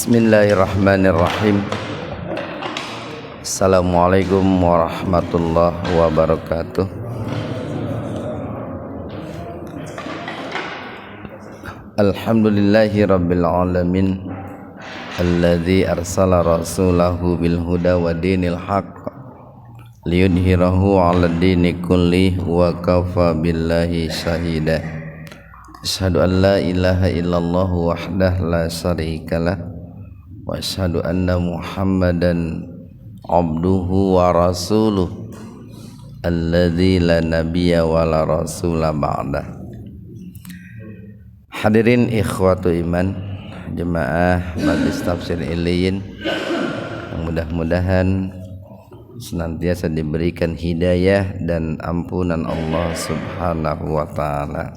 Bismillahirrahmanirrahim. Assalamualaikum warahmatullahi wabarakatuh. Alhamdulillahi rabbil alamin, alladzi arsala rasulahu bil huda wa dinil haqq liyudhhirahu 'alad dini kulli wa kafa billahi shahida. Asyhadu an la ilaha illallah wahdahu la syarikalah wa asyhadu anna Muhammadan abduhu wa rasuluh alladzi la nabiyya wa la rasula ba'dah. Hadirin ikhwatu iman, jemaah Majelis Tafsir Iliyin, mudah-mudahan senantiasa diberikan hidayah dan ampunan Allah Subhanahu wa taala.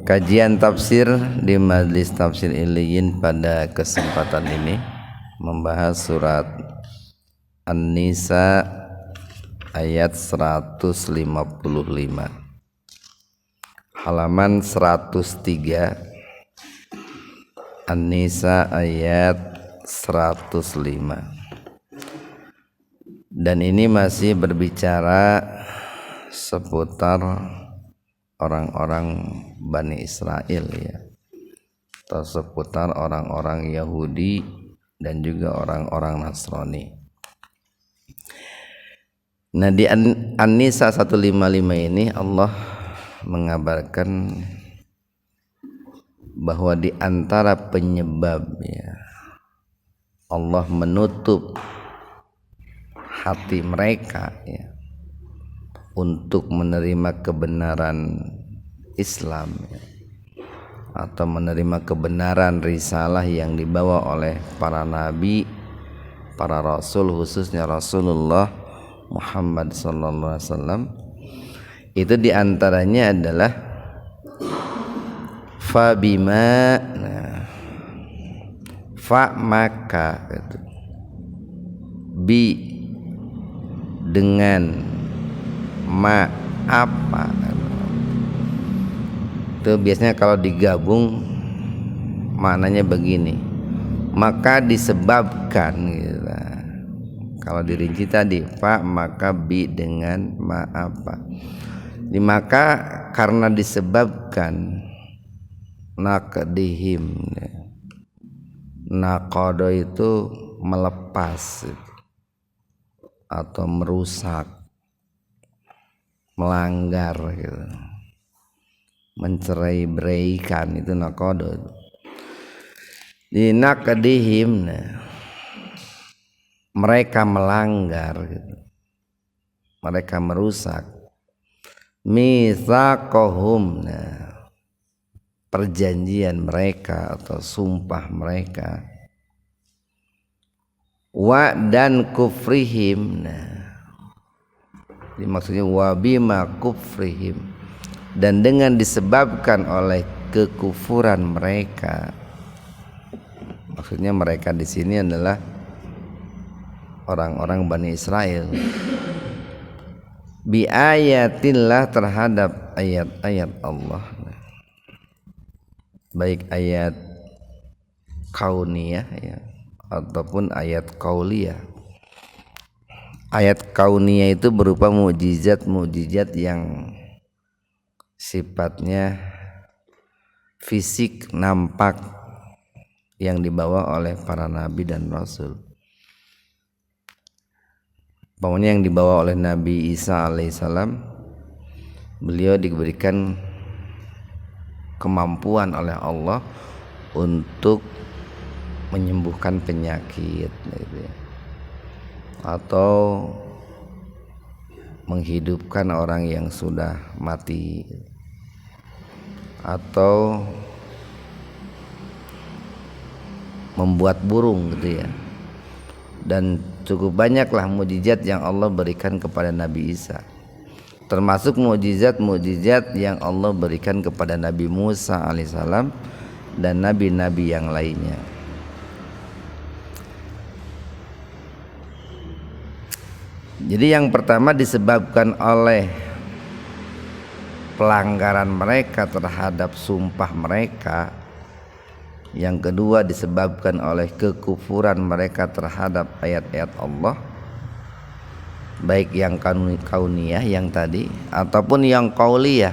Kajian tafsir di Majelis Tafsir Iliyin pada kesempatan ini membahas surat An-Nisa ayat 155, halaman 103. An-Nisa ayat 105. Dan ini masih berbicara seputar orang-orang Bani Israel, ya, atau seputar orang-orang Yahudi dan juga orang-orang Nasrani. Nah, di An-Nisa 155 ini Allah mengabarkan bahwa di antara penyebab, ya, Allah menutup hati mereka, ya, untuk menerima kebenaran Islam, ya, atau menerima kebenaran risalah yang dibawa oleh para nabi, para rasul, khususnya Rasulullah Muhammad sallallahu alaihi wasallam. Itu diantaranya adalah fabima, nah, fa maka, bi dengan, ma apa, itu biasanya kalau digabung maknanya begini, maka disebabkan, gitu. Kalau dirinci tadi fa maka bi dengan ma apa, maka karena disebabkan naqdihim, naqada itu melepas atau merusak, melanggar, gitu, mencerai-beraikan, itu naqada. Di naqdihim, mereka melanggar, gitu, mereka merusak mitsaqahum, perjanjian mereka atau sumpah mereka, wa dan kufrihim, maksudnya wa bima kufrihim, dan dengan disebabkan oleh kekufuran mereka. Maksudnya mereka di sini adalah orang-orang Bani Israel, bi ayatillah, terhadap ayat-ayat Allah, baik ayat kauniyah, ya, ataupun ayat qauliyah. Ayat kauniyah itu berupa mukjizat-mukjizat yang sifatnya fisik, nampak, yang dibawa oleh para nabi dan rasul. Pokoknya yang dibawa oleh Nabi Isa alaihissalam, beliau diberikan kemampuan oleh Allah untuk menyembuhkan penyakit, gitu, ya, atau menghidupkan orang yang sudah mati, atau membuat burung, gitu, ya. Dan cukup banyaklah mukjizat yang Allah berikan kepada Nabi Isa, termasuk mukjizat-mukjizat yang Allah berikan kepada Nabi Musa alaihissalam dan nabi-nabi yang lainnya. Jadi yang pertama disebabkan oleh pelanggaran mereka terhadap sumpah mereka, Yang kedua disebabkan oleh kekufuran mereka terhadap ayat-ayat Allah, baik yang kauniyah yang tadi ataupun yang qauliyah.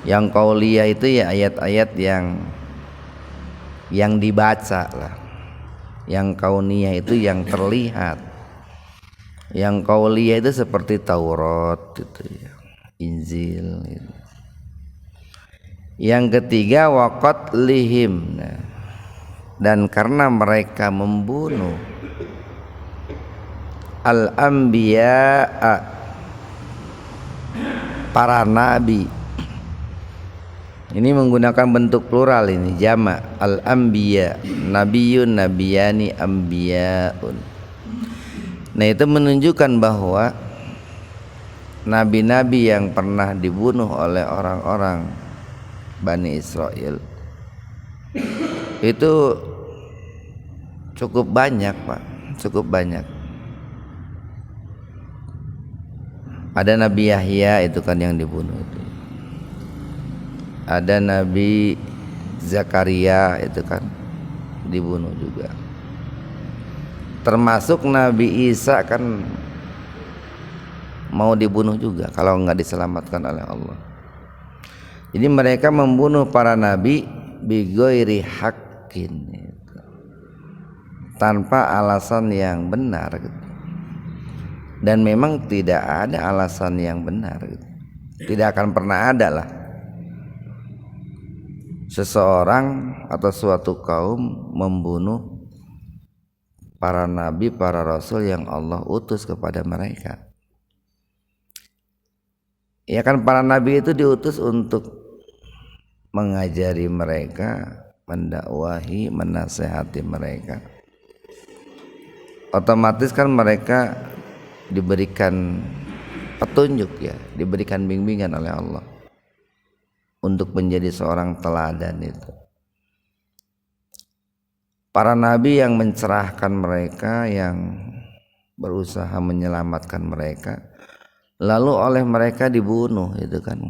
Yang qauliyah itu ya ayat-ayat yang dibaca lah. Yang kauniyah itu yang terlihat. Yang qauliyah itu seperti Taurat gitu ya, Injil gitu. Yang ketiga waqat lihim, dan karena mereka membunuh al-anbiya, para nabi. Ini menggunakan bentuk plural, ini jamak al-anbiya, nabiyun, nabiyani, anbiyaun. Nah itu menunjukkan bahwa nabi-nabi yang pernah dibunuh oleh orang-orang Bani Israel itu cukup banyak Pak, cukup banyak. Ada Nabi Yahya itu kan yang dibunuh itu. Ada Nabi Zakaria itu kan dibunuh juga. Termasuk Nabi Isa kan mau dibunuh juga kalau nggak diselamatkan oleh Allah. Jadi mereka membunuh para nabi bighairi haqqin, tanpa alasan yang benar gitu. Dan memang tidak ada alasan yang benar gitu. Tidak akan pernah ada lah seseorang atau suatu kaum membunuh para nabi, para rasul yang Allah utus kepada mereka. Ya kan para nabi itu diutus untuk mengajari mereka, mendakwahi, menasehati mereka. Otomatis kan mereka diberikan petunjuk ya, diberikan bimbingan oleh Allah untuk menjadi seorang teladan itu. Para nabi yang mencerahkan mereka, yang berusaha menyelamatkan mereka, lalu oleh mereka dibunuh, itu kan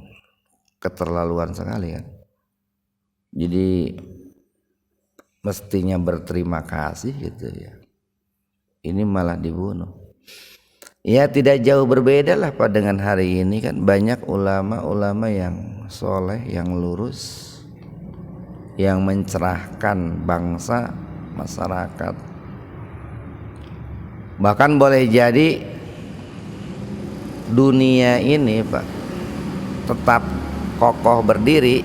keterlaluan sekali kan. Jadi mestinya berterima kasih gitu ya, ini malah dibunuh. Ya tidak jauh berbeda lah Pak dengan hari ini kan, banyak ulama-ulama yang soleh, yang lurus, yang mencerahkan bangsa, masyarakat. Bahkan boleh jadi dunia ini Pak tetap kokoh berdiri,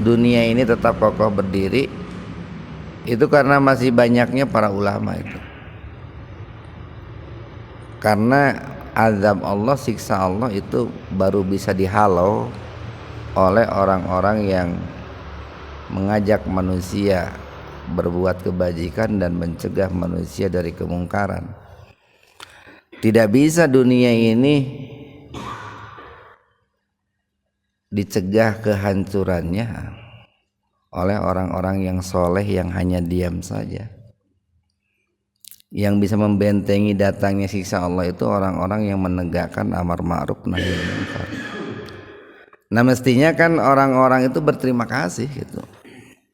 dunia ini tetap kokoh berdiri itu karena masih banyaknya para ulama itu. Karena azab Allah, siksa Allah itu baru bisa dihalau oleh orang-orang yang mengajak manusia berbuat kebajikan dan mencegah manusia dari kemungkaran. Tidak bisa dunia ini dicegah kehancurannya oleh orang-orang yang soleh yang hanya diam saja. Yang bisa membentengi datangnya siksa Allah itu orang-orang yang menegakkan amar ma'ruf nahi munkar. Nah mestinya kan orang-orang itu berterima kasih gitu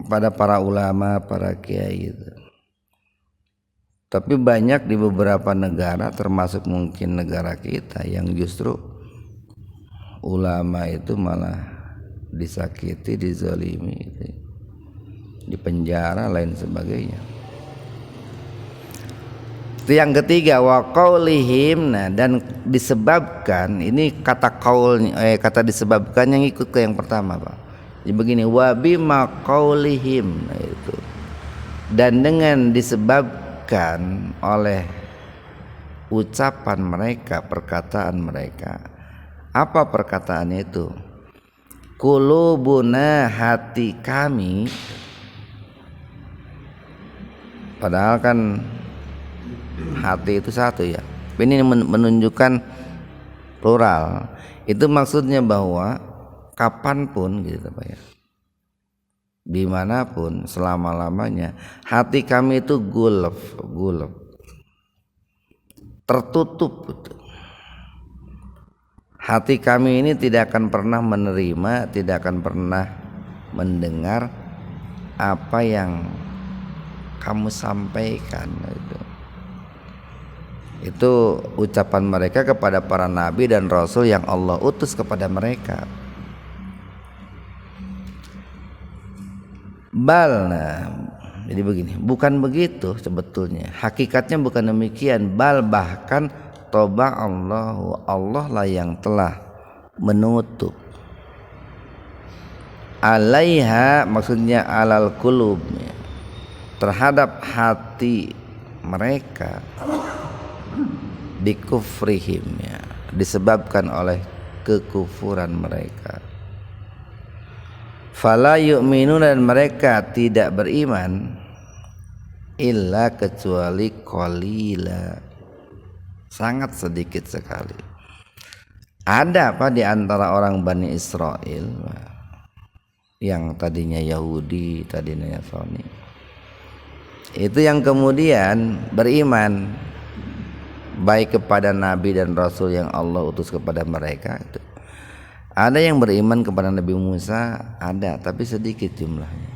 pada para ulama, para kiai gitu. Tapi banyak di beberapa negara, termasuk mungkin negara kita, yang justru ulama itu malah disakiti, dizalimi gitu, dipenjara lain sebagainya. Itu yang ketiga, wa qaulihim. Nah, dan disebabkan ini kata qaul, kata disebabkan yang ikut ke yang pertama Pak. Jadi begini, wa bima qaulihim, nah itu, dan dengan disebabkan oleh ucapan mereka, perkataan mereka. Apa perkataannya itu? Qulubuna, hati kami. Padahal kan hati itu satu ya. Ini menunjukkan plural. Itu maksudnya bahwa kapanpun gitu Pak ya, dimanapun, selama-lamanya hati kami itu gulf, tertutup gitu. Hati kami ini tidak akan pernah menerima, tidak akan pernah mendengar apa yang kamu sampaikan. Itu ucapan mereka kepada para nabi dan rasul yang Allah utus kepada mereka. Bal, nah, jadi begini, bukan begitu sebetulnya. Hakikatnya bukan demikian. Bal, bahkan toba Allahu, Allah lah yang telah menutup. Alaiha, maksudnya alal qulub, terhadap hati mereka, bikufrihim, disebabkan oleh kekufuran mereka. Fala yu'minun, dan mereka tidak beriman, illa kecuali qalila, sangat sedikit sekali. Ada apa di antara orang Bani Israel yang tadinya Yahudi, tadinya Nasrani, itu yang kemudian beriman baik kepada nabi dan rasul yang Allah utus kepada mereka. Ada yang beriman kepada Nabi Musa, ada, tapi sedikit jumlahnya.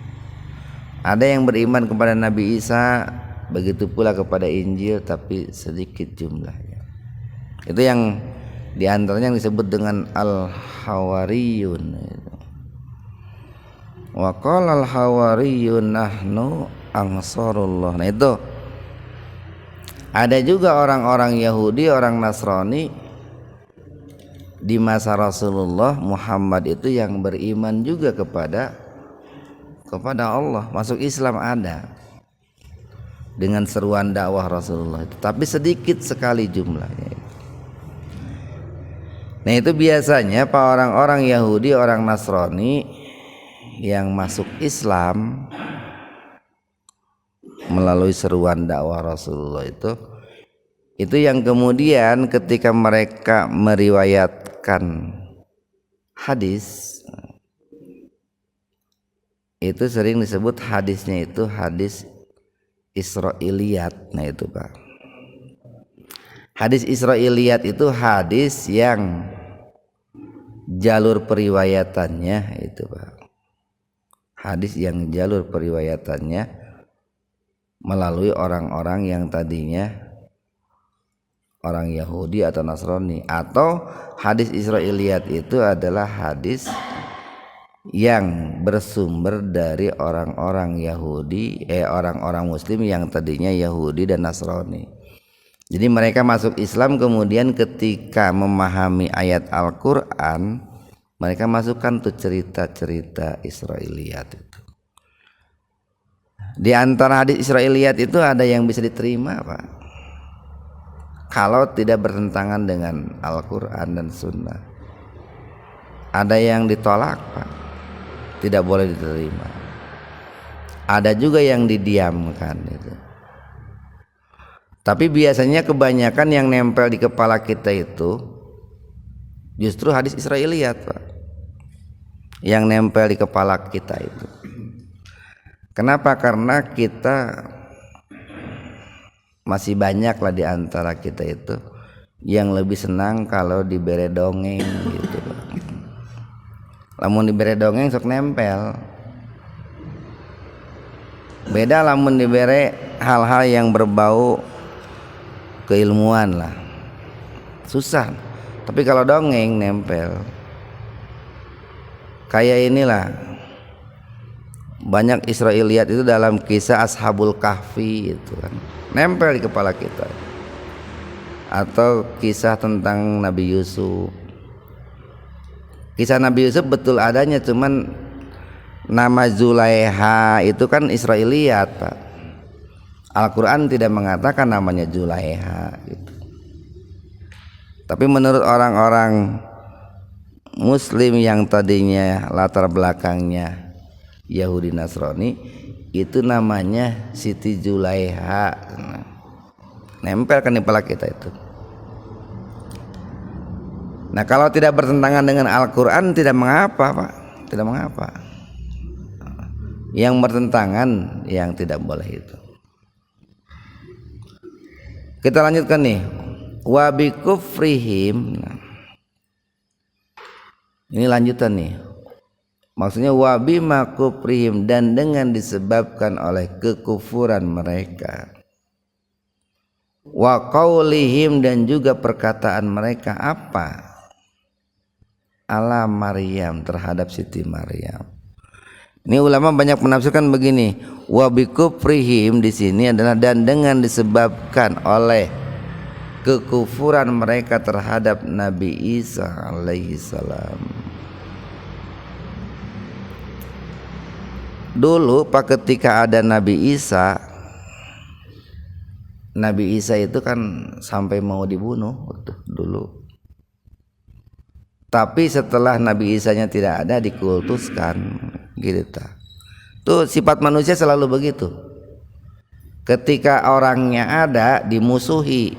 Ada yang beriman kepada Nabi Isa, begitu pula kepada Injil, tapi sedikit jumlahnya. Itu yang diantaranya yang disebut dengan al-hawariyun. Wa qala al-hawariyun nahnu ansarullah. Nah itu ada juga orang-orang Yahudi, orang Nasrani di masa Rasulullah Muhammad itu yang beriman juga kepada Allah, masuk Islam ada dengan seruan dakwah Rasulullah itu, tapi sedikit sekali jumlahnya. Nah itu biasanya pak orang-orang Yahudi, orang Nasrani yang masuk Islam melalui seruan dakwah Rasulullah itu yang kemudian ketika mereka meriwayatkan hadis, itu sering disebut hadisnya itu hadis Israiliyat. Nah itu Pak, hadis Israiliyat itu hadis yang jalur periwayatannya itu Pak, hadis yang jalur periwayatannya melalui orang-orang yang tadinya orang Yahudi atau Nasrani. Atau hadis Israiliyat itu adalah hadis yang bersumber dari orang-orang Yahudi, orang-orang Muslim yang tadinya Yahudi dan Nasrani. Jadi mereka masuk Islam, kemudian ketika memahami ayat Al-Quran, mereka masukkan tuh cerita-cerita Israiliyat itu. Di antara hadis Israiliyat itu ada yang bisa diterima Pak, kalau tidak bertentangan dengan Al-Quran dan Sunnah. Ada yang ditolak Pak, tidak boleh diterima. Ada juga yang didiamkan itu. Tapi biasanya kebanyakan yang nempel di kepala kita itu justru hadis Israiliyat Pak, yang nempel di kepala kita itu. Kenapa? Karena kita masih banyak lah di antara kita itu yang lebih senang kalau dibere dongeng gitu. Lamun dibere dongeng sok nempel. Beda lamun dibere hal-hal yang berbau keilmuan lah, susah. Tapi kalau dongeng nempel. Kayak inilah, banyak Israiliyat itu dalam kisah Ashabul Kahfi itu kan, nempel di kepala kita. Atau kisah tentang Nabi Yusuf. Kisah Nabi Yusuf betul adanya, cuman nama Zulaiha itu kan Israiliyat Pak. Al-Quran tidak mengatakan namanya Zulaiha gitu. Tapi menurut orang-orang Muslim yang tadinya latar belakangnya Yahudi Nasrani, itu namanya Siti Zulaiha. Nempel kan di kepala kita itu. Nah kalau tidak bertentangan dengan Al-Quran tidak mengapa Pak, tidak mengapa. Yang bertentangan yang tidak boleh itu. Kita lanjutkan nih. Wa bi kufrihim. Ini lanjutan nih. Maksudnya wa bima kufrihim, dan dengan disebabkan oleh kekufuran mereka. Wa qaulihim, dan juga perkataan mereka apa? Ala Maryam, terhadap Siti Maryam. Ini ulama banyak menafsirkan begini, wa bi kufrihim di sini adalah dan dengan disebabkan oleh kekufuran mereka terhadap Nabi Isa alaihi salam. Dulu pak ketika ada Nabi Isa itu kan sampai mau dibunuh dulu. Tapi setelah Nabi Isanya tidak ada, dikultuskan gitu. Tuh sifat manusia selalu begitu. Ketika orangnya ada, dimusuhi.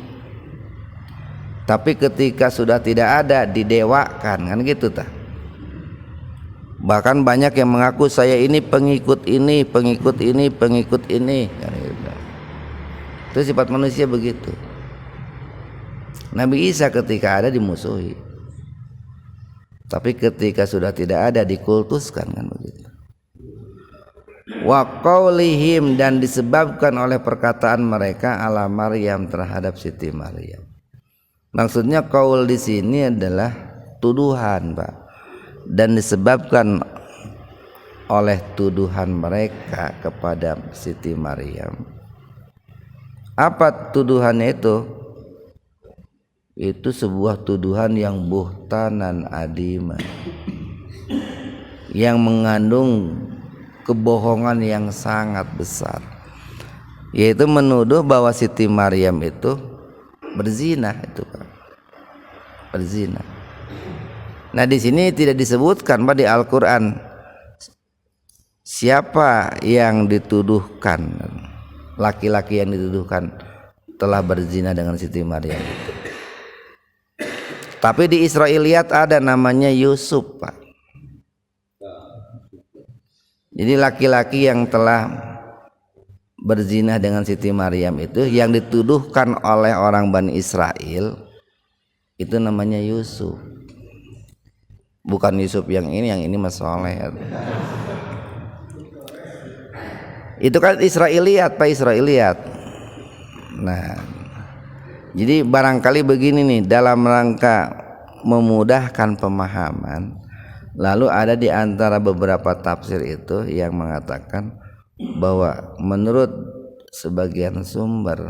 Tapi ketika sudah tidak ada, didewakan, kan gitu ta. Bahkan banyak yang mengaku saya ini pengikut ini, pengikut ini, pengikut ini. Itu sifat manusia begitu. Nabi Isa ketika ada dimusuhi, tapi ketika sudah tidak ada dikultuskan, kan begitu. Wa qaulihim, dan disebabkan oleh perkataan mereka ala Maryam, terhadap Siti Maryam. Maksudnya qaul di sini adalah tuduhan, Pak. Dan disebabkan oleh tuduhan mereka kepada Siti Maryam. Apa tuduhannya itu? Itu sebuah tuduhan yang buhtanan adima, yang mengandung kebohongan yang sangat besar, yaitu menuduh bahwa Siti Maryam itu berzina, itu Pak. Berzina. Nah di sini tidak disebutkan Pak di Al-Quran siapa yang dituduhkan, laki-laki yang dituduhkan telah berzina dengan Siti Maryam itu. Tapi di Israiliyat ada namanya Yusuf, Pak. Jadi laki-laki yang telah berzina dengan Siti Maryam itu, yang dituduhkan oleh orang Bani Israel, itu namanya Yusuf. Bukan Yusuf yang ini Mas Soleh. Itu kan Israiliyat, Pak, Israiliyat. Nah, jadi barangkali begini nih, dalam rangka memudahkan pemahaman, lalu ada di antara beberapa tafsir itu yang mengatakan bahwa menurut sebagian sumber,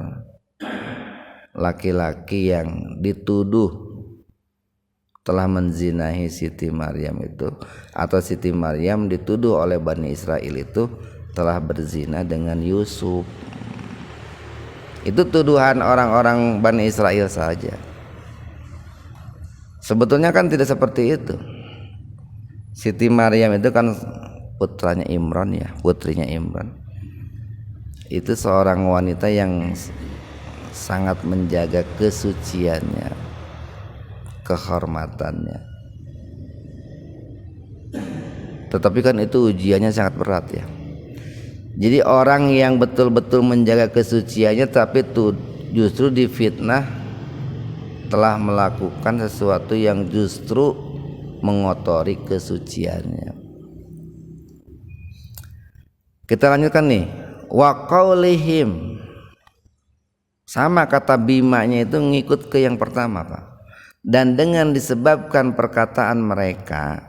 laki-laki yang dituduh telah menzinahi Siti Maryam itu, atau Siti Maryam dituduh oleh Bani Israel itu telah berzina dengan Yusuf. Itu tuduhan orang-orang Bani Israel saja. Sebetulnya kan tidak seperti itu. Siti Maryam itu kan putranya Imran, ya, putrinya Imran. Itu seorang wanita yang sangat menjaga kesuciannya, kehormatannya. Tetapi kan itu ujiannya sangat berat, ya. Jadi orang yang betul-betul menjaga kesuciannya tapi justru difitnah telah melakukan sesuatu yang justru mengotori kesuciannya. Kita lanjutkan nih. Wa qaulihim, sama kata bimanya itu ngikut ke yang pertama, Pak. Dan dengan disebabkan perkataan mereka,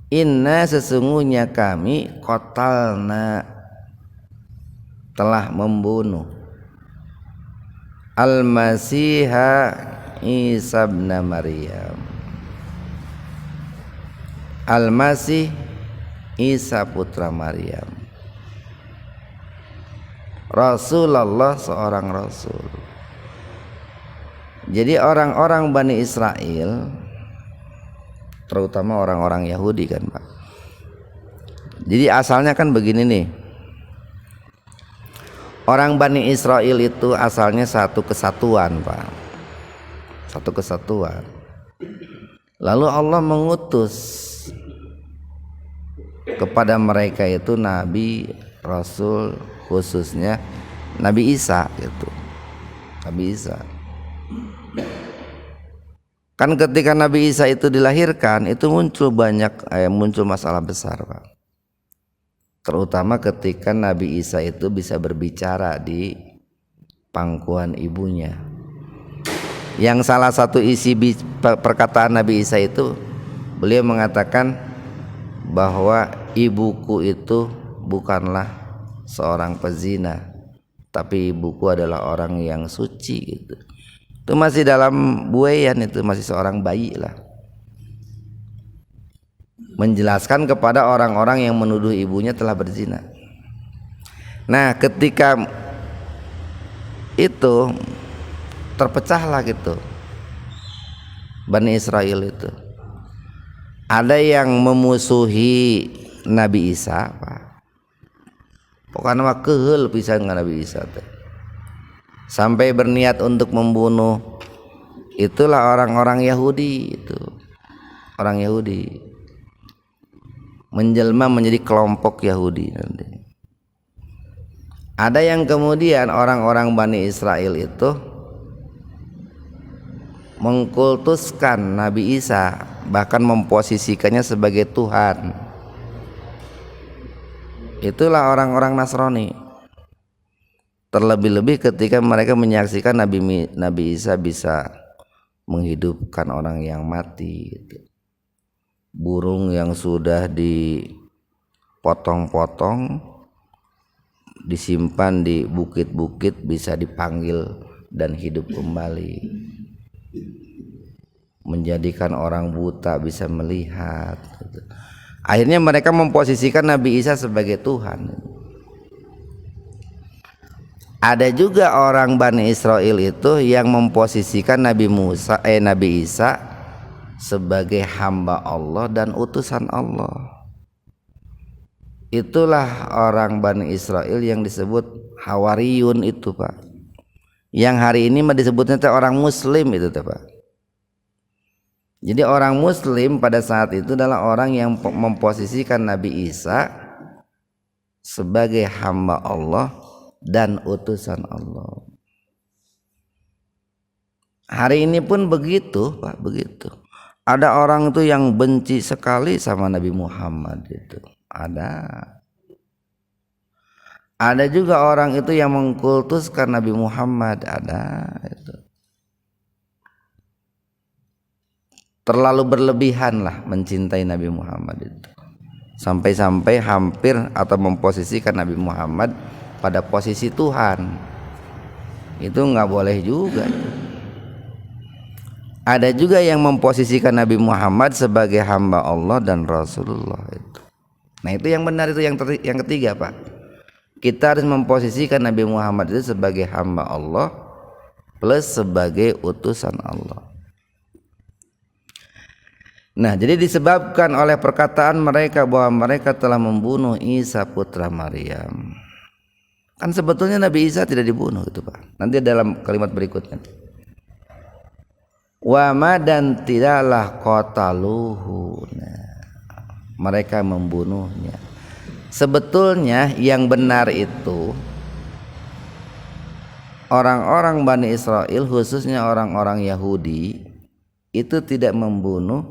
inna, sesungguhnya kami, qatalna, telah membunuh Al-Masiha Isa bin Maryam. Al-Masih Isa putra Maryam, Rasulullah, seorang rasul. Jadi orang-orang Bani Israel, terutama orang-orang Yahudi kan, Pak. Jadi asalnya kan begini nih. Orang Bani Israel itu asalnya satu kesatuan, Pak. Satu kesatuan. Lalu Allah mengutus kepada mereka itu nabi, rasul, khususnya Nabi Isa gitu. Nabi Isa. Kan ketika Nabi Isa itu dilahirkan itu muncul masalah besar, Pak. Terutama ketika Nabi Isa itu bisa berbicara di pangkuan ibunya. Yang salah satu isi perkataan Nabi Isa itu, beliau mengatakan bahwa ibuku itu bukanlah seorang pezina, tapi ibuku adalah orang yang suci gitu. Itu masih dalam buayan, itu masih seorang bayi lah, menjelaskan kepada orang-orang yang menuduh ibunya telah berzina. Nah ketika itu terpecahlah gitu Bani Israel itu, ada yang memusuhi Nabi Isa, pokoknya mah keheul pisan dengan Nabi Isa teh, sampai berniat untuk membunuh. Itulah orang-orang Yahudi itu, orang Yahudi menjelma menjadi kelompok Yahudi nanti. Ada yang kemudian orang-orang Bani Israel itu mengkultuskan Nabi Isa, bahkan memposisikannya sebagai Tuhan. Itulah orang-orang Nasrani. Terlebih-lebih ketika mereka menyaksikan Nabi Isa bisa menghidupkan orang yang mati gitu. Burung yang sudah dipotong-potong disimpan di bukit-bukit bisa dipanggil dan hidup kembali. Menjadikan orang buta bisa melihat gitu. Akhirnya mereka memposisikan Nabi Isa sebagai Tuhan. Ada juga orang Bani Israel itu yang memposisikan Nabi Isa sebagai hamba Allah dan utusan Allah. Itulah orang Bani Israel yang disebut Hawariyun itu, Pak. Yang hari ini disebutnya orang Muslim itu, Pak. Jadi orang Muslim pada saat itu adalah orang yang memposisikan Nabi Isa sebagai hamba Allah dan utusan Allah. Hari ini pun begitu, Pak, begitu. Ada orang itu yang benci sekali sama Nabi Muhammad itu. Ada juga orang itu yang mengkultuskan Nabi Muhammad, ada itu. Terlalu berlebihan lah mencintai Nabi Muhammad itu. Sampai-sampai hampir atau memposisikan Nabi Muhammad pada posisi Tuhan. Itu nggak boleh juga. Ada juga yang memposisikan Nabi Muhammad sebagai hamba Allah dan Rasulullah itu. Nah itu yang benar, itu yang ketiga, Pak. Kita harus memposisikan Nabi Muhammad itu sebagai hamba Allah plus sebagai utusan Allah. Nah jadi disebabkan oleh perkataan mereka bahwa mereka telah membunuh Isa putra Maryam. Kan sebetulnya Nabi Isa tidak dibunuh gitu, Pak. Nanti dalam kalimat berikutnya. Wa ma dan tidaklah qataluhu. Nah, mereka membunuhnya. Sebetulnya yang benar itu orang-orang Bani Israel, khususnya orang-orang Yahudi, itu tidak membunuh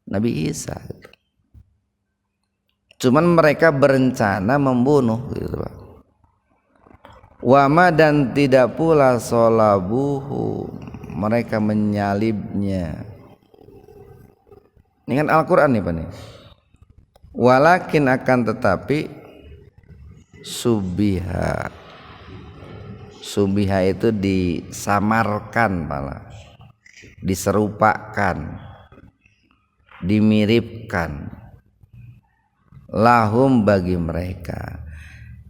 Nabi Isa. Cuman mereka berencana membunuh gitu, Pak. Wama dan tidak pula sholabuhu, mereka menyalibnya. Ini kan Al-Quran nih, Pak nih. Walakin akan tetapi subiha itu disamarkan, malah diserupakan, dimiripkan lahum bagi mereka.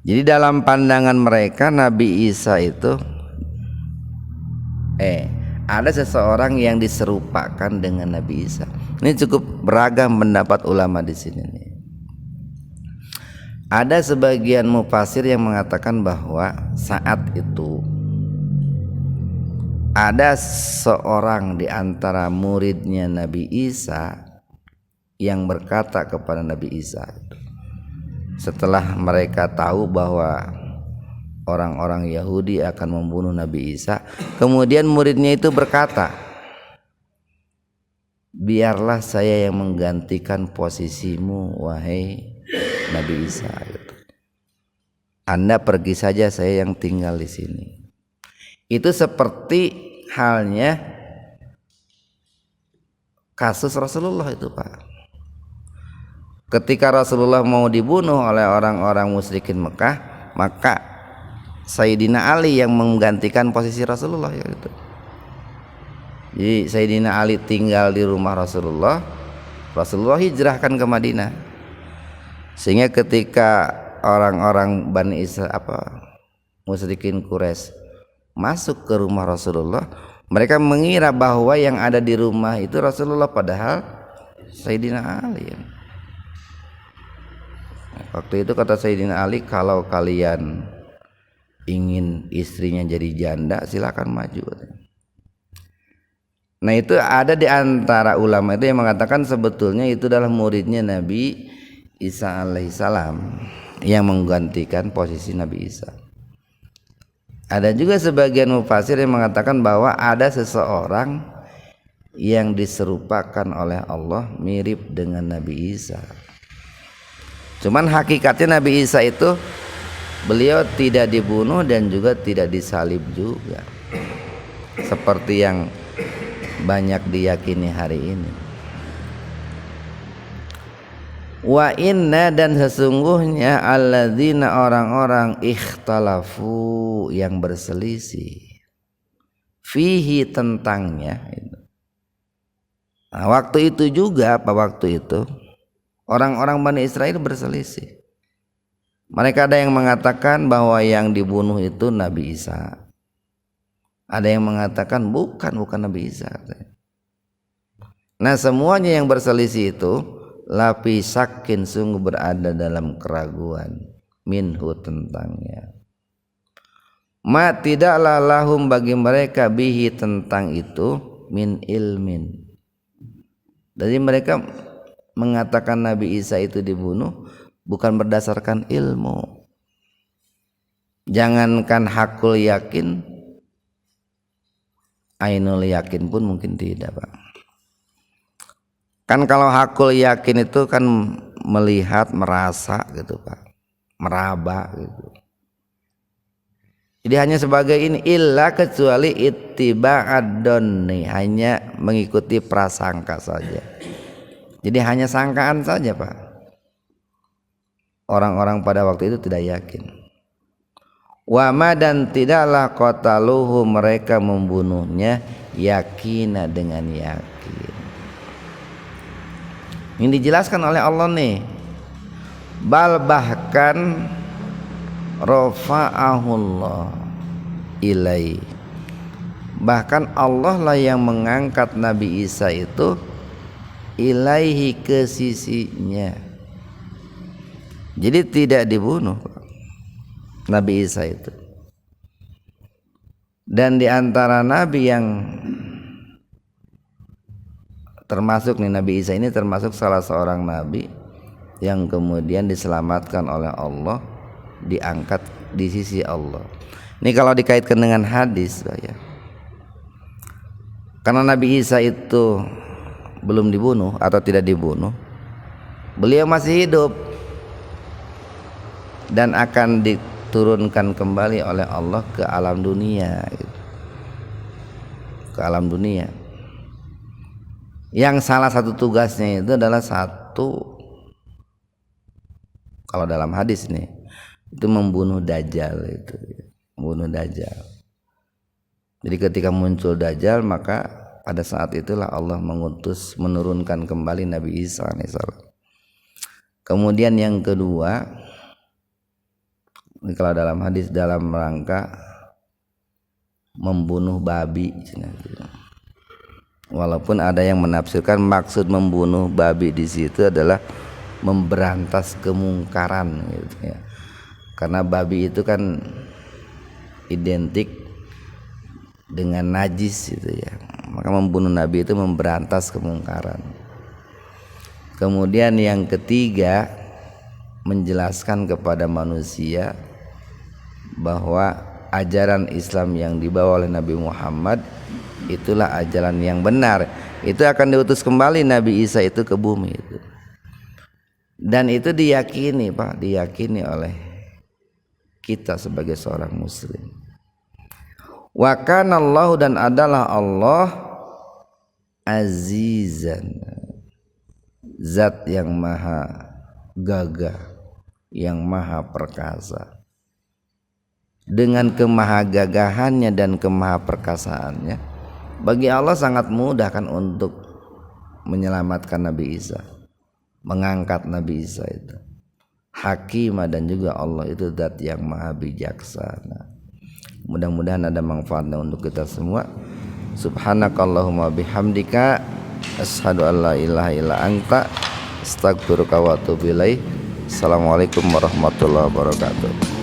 Jadi dalam pandangan mereka Nabi Isa itu ada seseorang yang diserupakan dengan Nabi Isa. Ini cukup beragam pendapat ulama di sini nih. Ada sebagian mufasir yang mengatakan bahwa saat itu ada seorang di antara muridnya Nabi Isa yang berkata kepada Nabi Isa, setelah mereka tahu bahwa orang-orang Yahudi akan membunuh Nabi Isa, kemudian muridnya itu berkata, biarlah saya yang menggantikan posisimu wahai Nabi Isa gitu. Anda pergi saja, saya yang tinggal di sini. Itu seperti halnya kasus Rasulullah itu, Pak. Ketika Rasulullah mau dibunuh oleh orang-orang musyrikin Mekah, maka Sayyidina Ali yang menggantikan posisi Rasulullah gitu. Jadi Sayyidina Ali tinggal di rumah Rasulullah, Rasulullah hijrahkan ke Madinah. Sehingga ketika orang-orang Bani Israil musyrikin Quraisy masuk ke rumah Rasulullah, mereka mengira bahwa yang ada di rumah itu Rasulullah, padahal Sayyidina Ali. Waktu itu kata Sayyidina Ali, kalau kalian ingin istrinya jadi janda silakan maju. Nah itu ada di antara ulama itu yang mengatakan sebetulnya itu adalah muridnya Nabi Isa alaihissalam yang menggantikan posisi Nabi Isa. Ada juga sebagian mufasir yang mengatakan bahwa ada seseorang yang diserupakan oleh Allah mirip dengan Nabi Isa. Cuman hakikatnya Nabi Isa itu beliau tidak dibunuh dan juga tidak disalib juga, seperti yang banyak diyakini hari ini. Wa inna, dan sesungguhnya alladzina, orang-orang ikhtalafu yang berselisih, fihi, tentangnya. Nah, waktu itu juga orang-orang Bani Israil berselisih. Mereka ada yang mengatakan bahwa yang dibunuh itu Nabi Isa. Ada yang mengatakan bukan Nabi Isa. Nah semuanya yang berselisih itu lapi syakin, sungguh berada dalam keraguan, minhu, tentangnya. Ma, tidaklah lahum bagi mereka bihi, tentang itu, min ilmin. Jadi mereka mengatakan Nabi Isa itu dibunuh bukan berdasarkan ilmu. Jangankan hakul yakin, ainul yakin pun mungkin tidak, Pak. Kan kalau hakul yakin itu kan melihat, merasa gitu, Pak, meraba gitu. Jadi hanya sebagai ini, illa, kecuali ittiba'ad dhanni, hanya mengikuti prasangka saja. Jadi hanya sangkaan saja, Pak. Orang-orang pada waktu itu tidak yakin. Wa ma, dan tidaklah qataluhu, mereka membunuhnya, yakina, dengan yakin. Ini dijelaskan oleh Allah nih. Bal, bahkan rafa'ahullah ilai, bahkan Allah lah yang mengangkat Nabi Isa itu ilaihi, ke sisinya. Jadi tidak dibunuh Nabi Isa itu. Dan di antara nabi yang termasuk nih, Nabi Isa ini termasuk salah seorang nabi yang kemudian diselamatkan oleh Allah, diangkat di sisi Allah. Ini kalau dikaitkan dengan hadis, ya. Karena Nabi Isa itu belum dibunuh atau tidak dibunuh, beliau masih hidup dan akan diturunkan kembali oleh Allah ke alam dunia, gitu. Ke alam dunia. Yang salah satu tugasnya itu adalah kalau dalam hadis nih, itu membunuh Dajjal, itu membunuh Dajjal. Jadi ketika muncul Dajjal, maka pada saat itulah Allah menurunkan kembali Nabi Isa alaihissalam. Kemudian yang kedua, kalau dalam hadis, dalam rangka membunuh babi. Walaupun ada yang menafsirkan maksud membunuh babi di situ adalah memberantas kemungkaran, gitu ya. Karena babi itu kan identik dengan najis, gitu ya. Maka membunuh Nabi itu memberantas kemungkaran. Kemudian yang ketiga, menjelaskan kepada manusia bahwa ajaran Islam yang dibawa oleh Nabi Muhammad itulah ajaran yang benar. Itu akan diutus kembali Nabi Isa itu ke bumi itu. Dan itu diyakini Pak, diyakini oleh kita sebagai seorang muslim. Wa kana Allah, dan adalah Allah azizan, zat yang maha gagah, yang maha perkasa. Dengan kemahagagahannya dan kemahaperkasaannya, bagi Allah sangat mudah kan untuk menyelamatkan Nabi Isa, mengangkat Nabi Isa itu. Hakimah, dan juga Allah itu zat yang maha bijaksana. Mudah-mudahan ada manfaatnya untuk kita semua. Subhanakallahumma bihamdika asyhadu an la ilaha illa anta astaghfiruka wa atubu ilaik. Assalamualaikum warahmatullahi wabarakatuh.